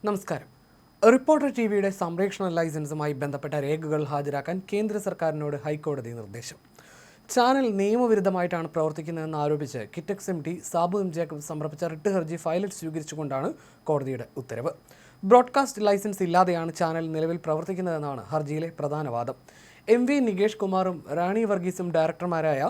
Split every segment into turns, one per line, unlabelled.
നമസ്കാരം. റിപ്പോർട്ടർ ടിവിയുടെ സംപ്രേഷണ ലൈസൻസുമായി ബന്ധപ്പെട്ട രേഖകൾ ഹാജരാക്കാൻ കേന്ദ്ര സർക്കാരിനോട് ഹൈക്കോടതി നിർദ്ദേശം. ചാനൽ നിയമവിരുദ്ധമായിട്ടാണ് പ്രവർത്തിക്കുന്നതെന്ന് ആരോപിച്ച് Kitex MD Sabu M Jacob സമർപ്പിച്ച റിട്ട് ഹർജി ഫയലിൽ സ്വീകരിച്ചുകൊണ്ടാണ് കോടതിയുടെ ഉത്തരവ്. ബ്രോഡ്കാസ്റ്റ് ലൈസൻസ് ഇല്ലാതെയാണ് ചാനൽ നിലവിൽ പ്രവർത്തിക്കുന്നതെന്നാണ് ഹർജിയിലെ പ്രധാന വാദം. MV നികേഷ് കുമാറും റാണി വർഗീസും ഡയറക്ടർമാരായ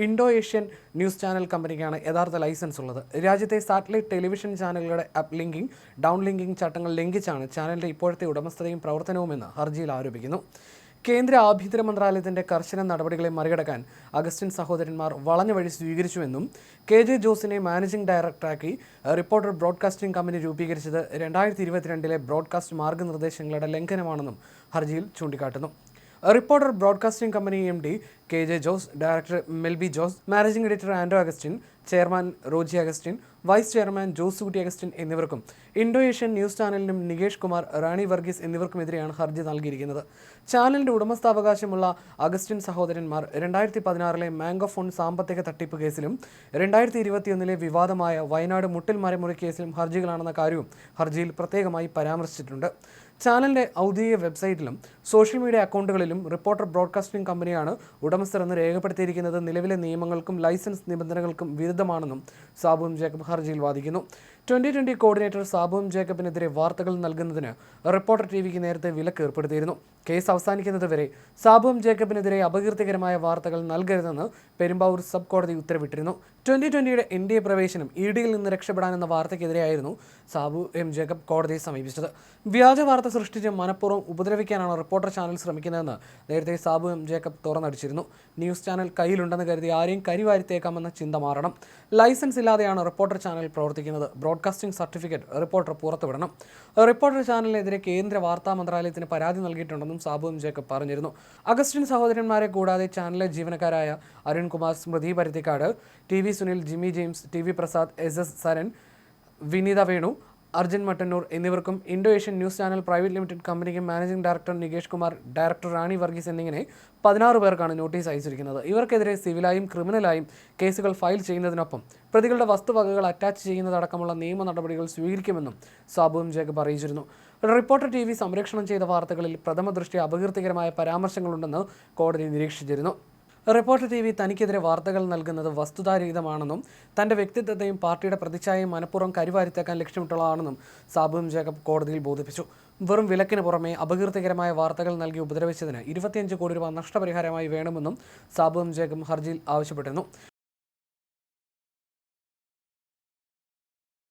ഇൻഡോ ഏഷ്യൻ ന്യൂസ് ചാനൽ കമ്പനിക്കാണ് യഥാർത്ഥ ലൈസൻസ് ഉള്ളത്. രാജ്യത്തെ സാറ്റലൈറ്റ് ടെലിവിഷൻ ചാനലുകളുടെ അപ്പ് ലിങ്കിംഗ്, ഡൗൺ ലിങ്കിംഗ് ചട്ടങ്ങൾ ലംഘിച്ചാണ് ചാനലിന്റെ ഇപ്പോഴത്തെ ഉടമസ്ഥതയും പ്രവർത്തനവുമെന്ന് ഹർജിയിൽ ആരോപിക്കുന്നു. കേന്ദ്ര ആഭ്യന്തര മന്ത്രാലയത്തിന്റെ കർശന നടപടികളെ മറികടക്കാൻ അഗസ്റ്റിൻ സഹോദരന്മാർ വളഞ്ഞ വഴി സ്വീകരിച്ചുവെന്നും KJ ജോസിനെ മാനേജിംഗ് ഡയറക്ടറാക്കി റിപ്പോർട്ടർ ബ്രോഡ്കാസ്റ്റിംഗ് കമ്പനി രൂപീകരിച്ചത് 2022 ബ്രോഡ്കാസ്റ്റ് മാർഗ്ഗനിർദ്ദേശങ്ങളുടെ ലംഘനമാണെന്നും ഹർജിയിൽ ചൂണ്ടിക്കാട്ടുന്നു. Reporter broadcasting company MD KJ Jose, director Melby Jose, managing editor Anto Agustin, chairman Roji Agustin, vice chairman Josutty Agustin എന്നിവർക്കും ഇൻഡോ ഏഷ്യൻ ന്യൂസ് ചാനലിനും നികേഷ് കുമാർ, റാണി വർഗീസ് എന്നിവർക്കുമെതിരെയാണ് ഹർജി നൽകിയിരിക്കുന്നത്. ചാനലിന്റെ ഉടമസ്ഥാവകാശമുള്ള അഗസ്റ്റിൻ സഹോദരന്മാർ 2016 മാംഗോഫോൺ സാമ്പത്തിക തട്ടിപ്പ് കേസിലും 2021 വിവാദമായ വയനാട് മുട്ടിൽ മരമുറി കേസിലും ഹർജികളാണെന്ന കാര്യവും ഹർജിയിൽ പ്രത്യേകമായി പരാമർശിച്ചിട്ടുണ്ട്. ചാനലിന്റെ ഔദ്യോഗിക വെബ്സൈറ്റിലും സോഷ്യൽ മീഡിയ അക്കൗണ്ടുകളിലും റിപ്പോർട്ടർ ബ്രോഡ്കാസ്റ്റിംഗ് കമ്പനിയാണ് ഉടമസ്ഥരെന്ന് രേഖപ്പെടുത്തിയിരിക്കുന്നത് നിലവിലെ നിയമങ്ങൾക്കും ലൈസൻസ് നിബന്ധനകൾക്കും വിരുദ്ധമാണെന്നും സാബു എം ജേക്കബ് ഹർജിയിൽ വാദിക്കുന്നു. 2020 കോർഡിനേറ്റർ സാബു എം ജേക്കബിനെതിരെ വാർത്തകൾ നൽകുന്നതിന് റിപ്പോർട്ടർ TVക്ക് നേരത്തെ വിലക്ക് ഏർപ്പെടുത്തിയിരുന്നു. കേസ് അവസാനിക്കുന്നതുവരെ സാബു എം ജേക്കബിനെതിരെ അപകീർത്തികരമായ വാർത്തകൾ നൽകരുതെന്ന് പെരുമ്പാവൂർ സബ് കോടതി ഉത്തരവിട്ടിരുന്നു. 2020 NDA പ്രവേശനം EDയിൽ നിന്ന് രക്ഷപ്പെടാനെന്ന വാർത്തയ്ക്കെതിരെയായിരുന്നു സാബു എം ജേക്കബ് കോടതിയെ സമീപിച്ചത്. വ്യാജ വാർത്ത സൃഷ്ടിച്ച് മനഃപൂർവ്വം ഉപദ്രവിക്കാനാണ് റിപ്പോർട്ടർ ചാനൽ ശ്രമിക്കുന്നതെന്ന് നേരത്തെ സാബു എം ജേക്കബ് തുറന്നടിച്ചിരുന്നു. ന്യൂസ് ചാനൽ കയ്യിലുണ്ടെന്ന് കരുതി ആരെയും കരിവാരിത്തേക്കാമെന്ന ചിന്ത മാറണം. ലൈസൻസ് ഇല്ലാതെയാണ് റിപ്പോർട്ടർ ചാനൽ പ്രവർത്തിക്കുന്നത്. ബ്രോഡ്കാസ്റ്റിംഗ് സർട്ടിഫിക്കറ്റ് റിപ്പോർട്ടർ പുറത്തുവിടണം. റിപ്പോർട്ടർ ചാനലിനെതിരെ കേന്ദ്ര വാർത്താ മന്ത്രാലയത്തിന് പരാതി നൽകിയിട്ടുണ്ടെന്നും സാബു എം ജേക്കബ് പറഞ്ഞിരുന്നു. അഗസ്റ്റിൻ സഹോദരന്മാരെ കൂടാതെ ചാനലിലെ ജീവനക്കാരായ Arunkumar, Smruthy Paruthikad, TV Sunil, Jimmy James, TV Prasad, SS Saran, Vineetha Venu, Arjun Mattannur എന്നിവർക്കും Indo Asian news channel private limited കമ്പനിക്കും managing director Nikesh Kumar, director റാണി വർഗീസ് എന്നിങ്ങനെ 16 പേർക്കാണ് നോട്ടീസ് അയച്ചിരിക്കുന്നത്. ഇവർക്കെതിരെ സിവിലായും ക്രിമിനലായും കേസുകൾ ഫയൽ ചെയ്യുന്നതിനൊപ്പം പ്രതികളുടെ വസ്തുവകകൾ അറ്റാച്ച് ചെയ്യുന്നതടക്കമുള്ള നിയമ നടപടികൾ സ്വീകരിക്കുമെന്നും സാബു എം ജേക്കബ് അറിയിച്ചിരുന്നു. റിപ്പോർട്ടർ TV സംപ്രേഷണം ചെയ്ത വാർത്തകളിൽ പ്രഥമ ദൃഷ്ട്യാ അപകീർത്തികരമായ പരാമർശങ്ങളുണ്ടെന്ന് കോടതി നിരീക്ഷിച്ചിരുന്നു. റിപ്പോർട്ടർ TV തനിക്കെതിരെ വാർത്തകൾ നൽകുന്നത് വസ്തുതാരഹിതമാണെന്നും തന്റെ വ്യക്തിത്വത്തെയും പാർട്ടിയുടെ പ്രതിച്ഛായയും മനഃപൂർവ്വം കരിവാരിത്തേക്കാൻ ലക്ഷ്യമിട്ടുള്ളതാണെന്നും സാബു എം ജേക്കബ് കോടതിയിൽ ബോധിപ്പിച്ചു. വെറും വിലക്കിന് പുറമെ അപകീർത്തികരമായ വാർത്തകൾ നൽകി ഉപദ്രവിച്ചതിന് 25 കോടി രൂപ നഷ്ടപരിഹാരമായി വേണമെന്നും സാബു എം ജേക്കബ് ഹർജിയിൽ ആവശ്യപ്പെട്ടിരുന്നു.